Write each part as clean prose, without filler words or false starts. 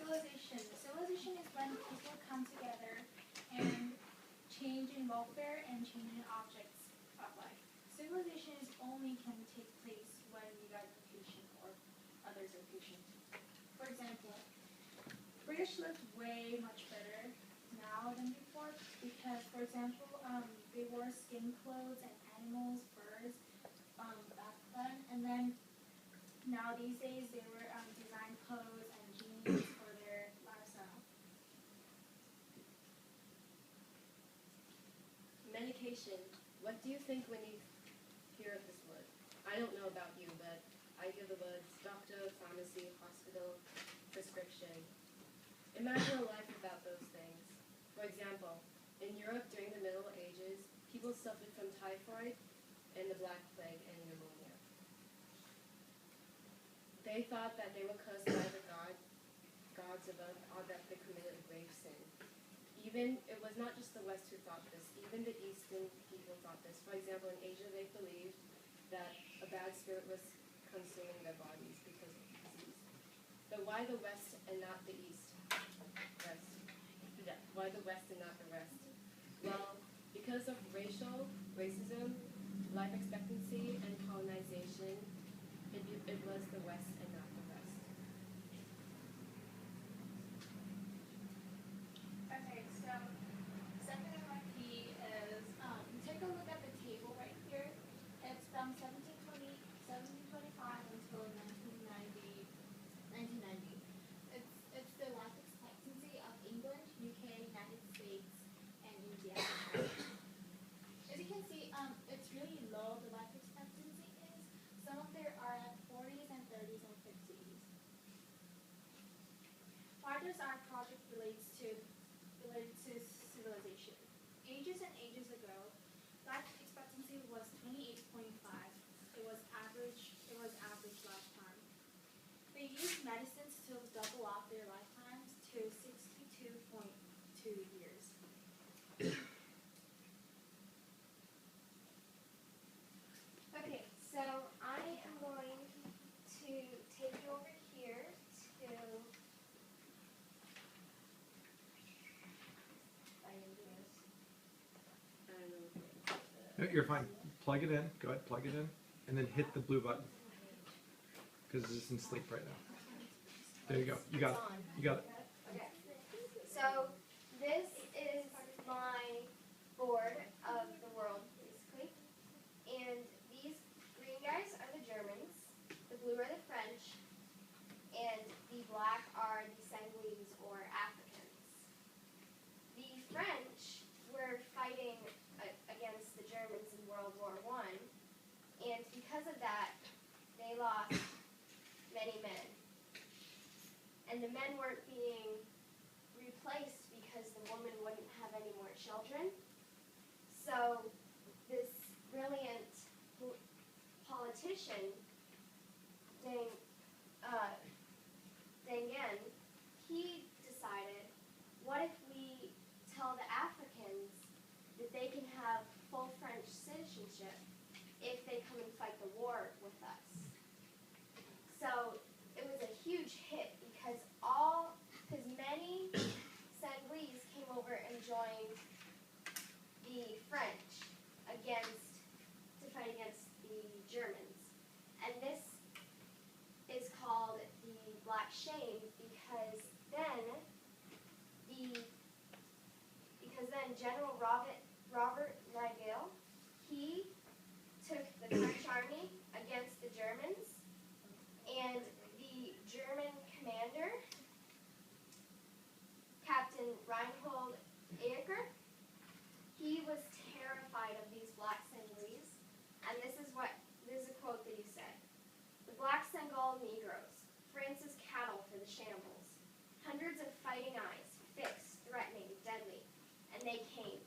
civilization. Civilization is when people come together and change in welfare and change in objects of life. Civilization is only can take place when you guys are patient or others are patient. For example, British lived way much better now than before because, for example, they wore skin clothes and animals, furs, back then, and then now these days they were design clothes and jeans for their lifestyle. Medication. What do you think when you hear of this word? I don't know about you, but I hear the words doctor, pharmacy, hospital, prescription. Imagine a life without those things. For example, in Europe during the Middle Ages, people suffered from typhoid and the Black Plague and pneumonia. They thought that they were cursed by the gods above, or that they committed a grave sin. Even, it was not just the West who thought this, even the Eastern people thought this. For example, in Asia they believed that a bad spirit was consuming their bodies because of disease. But why the West and not the East? Why the West and not the rest? Well, because of racism, life expectancy, and colonization, it was the West and not the rest. Okay, so second of my key is take a look at the table right here. It's from 1725 until 1990. It's the life expectancy of England, UK, United States, and India. As you can see, it's really low, the life expectancy is. Some of them are at 40s and 30s and 50s. Why does our project related to civilization? Ages and ages ago, life expectancy was 28.5. It was average lifetime. They used medicines to double up their lifetimes to 62.2 years. Okay, so I am going to take you over here to No, you're fine. Plug it in. Go ahead, plug it in. And then hit the blue button. Because it's in sleep right now. There you go. You got it. You got it. Okay. So this is my board of the world, basically. And these green guys are the Germans, the blue are the French, and the black are the Senegalese or Africans. The French were fighting against the Germans in World War I, and because of that, they lost many men. And the men weren't being replaced because the woman wouldn't have any more children. So this brilliant politician, Dengen, he decided, what if we tell the Africans that they can have full French citizenship if they come and fight the war with us? So it was a huge hit because many Senegalese came over and joined the French to fight against the Germans. And this is called the Black Shame because then General Robert Nagel, he took the French army against the Germans, and the German commander, Captain Reinhold Eger, he was terrified of these black Senegalese, and this is a quote that he said: "The black Senegal Negroes, France's cattle for the shambles, hundreds of fighting eyes, fixed, threatening, deadly, and they came,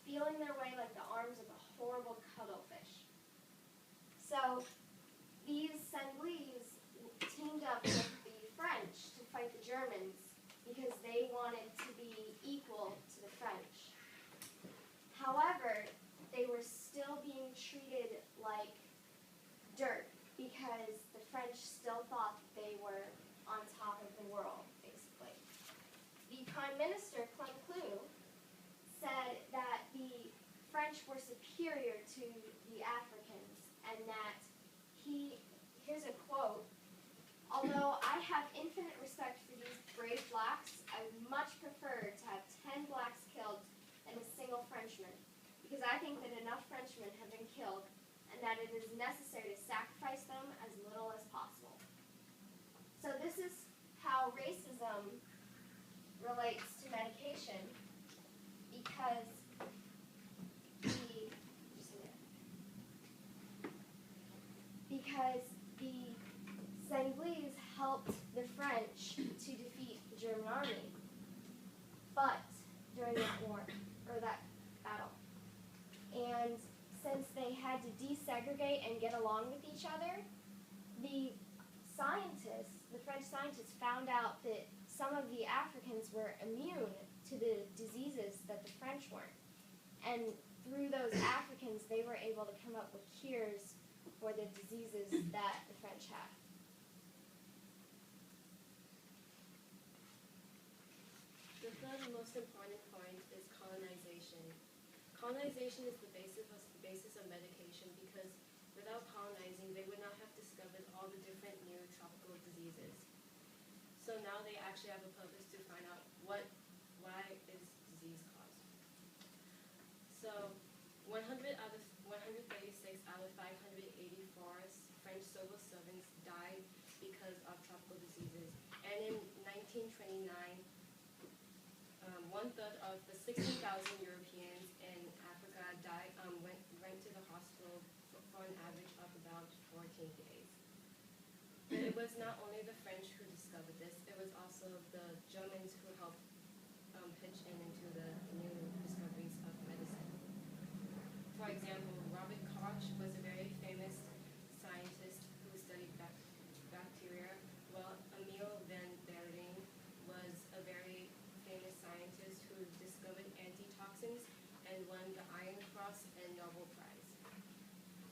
feeling their way like the arms of a horrible cuttlefish." So these Senegalese teamed up with the French to fight the Germans because they wanted to be equal to the French. However, they were still being treated like dirt because the French still thought they were on top of the world, basically. Prime Minister Clemenceau said that the French were superior to the Africans, and that here's a quote, "Although I have infinite respect for these brave blacks, I would much prefer to have 10 blacks killed than a single Frenchman, because I think that enough Frenchmen have been killed and that it is necessary to sacrifice them as little as possible." So this is how racism relates to medication, because the Sanglies helped the French to defeat the German army, but during that war, or that battle. And since they had to desegregate and get along with each other, the French scientists found out that some of the Africans were immune to the diseases that the French weren't. And through those Africans, they were able to come up with cures for the diseases that the French had. The third most important point is colonization. Colonization is the basis of medication, because without colonizing, they would not have discovered all the different new tropical diseases. So now they actually have a purpose to find out why is disease caused. So 136 out of 584 French civil servants died because of tropical diseases. And in 1929, one-third of the 60,000 Europeans in Africa went to the hospital for an average of about 14 days. But it was not only the French who discovered this, it was also the Germans who helped pitch into the new discoveries of medicine. For example, Robert Koch was a very famous scientist who studied bacteria, while Emile van Beering was a very famous scientist who discovered antitoxins and won the Iron Cross and Nobel Prize.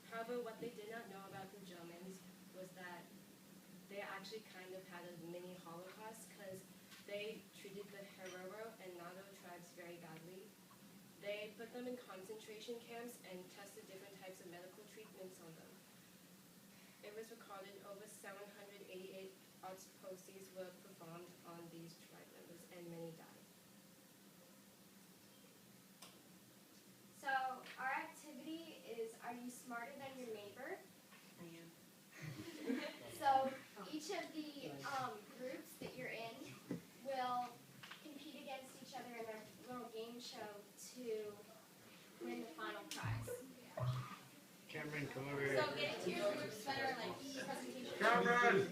However, what they did not know about the Germans was that they actually kind of had a mini Holocaust, because they treated the Herero and Nado tribes very badly. They put them in concentration camps and tested different types of medical treatments on them. It was recorded over 788 autopsies were performed on these tribe members, and many died. So our activity is, are you smarter than your neighbor? I am. So each of the groups that you're in will compete against each other in a little game show to win the final prize. Cameron, come over here. So get into your groups that are like presentation. Cameron!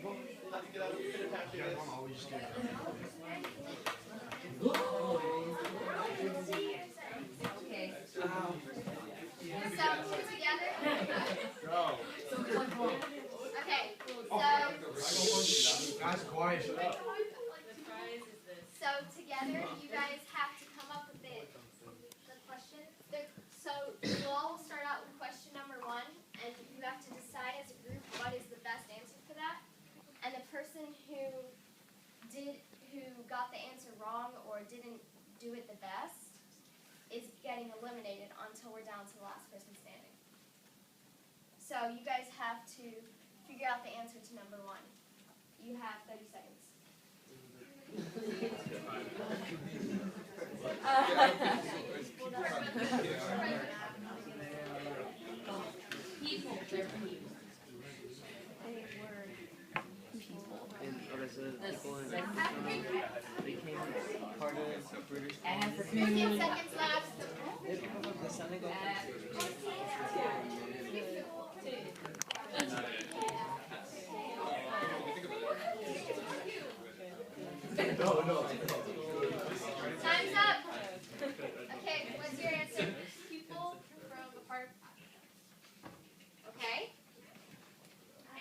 Okay. So together. Go. Okay. Guys, quiet. The prize is this. So together, you guys have to come up with the question. So we'll all start out with question number 1, and you have to decide as a group what is the best answer for that. And the person who got the answer wrong or didn't do it the best is getting eliminated until we're down to the last person standing. So you guys have to figure out the answer to number 1. You have 30 seconds. People. And what is it? People in became part of British 15 seconds left. the Senegal. Time's up. Okay, what's your answer? People from a part of Okay.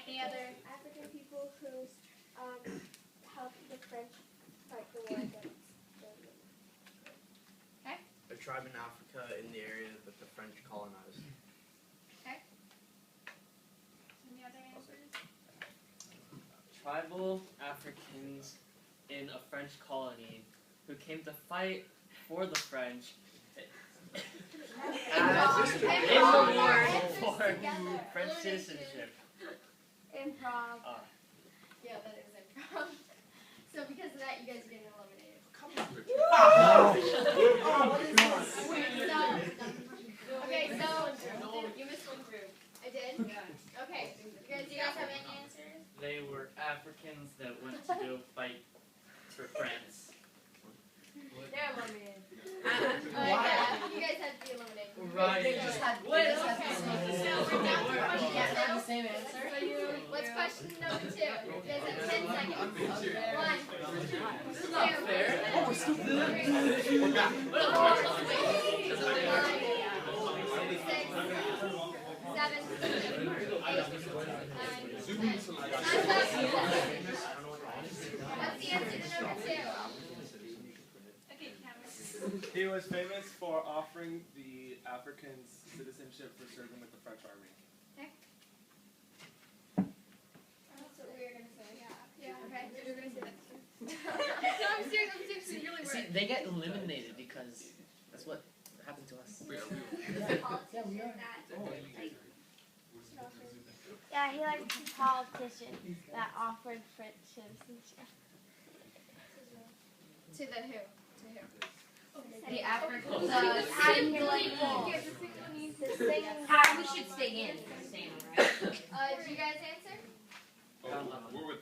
any other. African people who helped the French fight the war against Germany. A tribe in Africa in the area that the French colonized. Any other answers? Tribal Africans in a French colony who came to fight for the French Improv. in the war for French citizenship. Improv. Yeah, that is improv. So because of that, you guys are getting eliminated. Okay, so you missed one group. I did? Yeah. Okay. Do you guys have any answers? They were Africans that went to go fight for France. They're eliminated. Yeah, you guys had to be eliminated. Right. They just had. Wait, they just had okay. the same So answer. we're down to question Yeah, they had two. the same answer. What's question number 2? You guys have 10 seconds. 1. This is not fair. What's the answer to number 2? Okay, Cameron. He was famous for offering the Africans citizenship for serving with the French army. That's what we were going to say. Yeah. Okay, we were going to say that. No, I'm serious, you really See, were. they get eliminated because that's what happened to us. Yeah, he likes a politician that offered French citizenship. To the who? To who? The African. Do you guys answer? Oh, we're with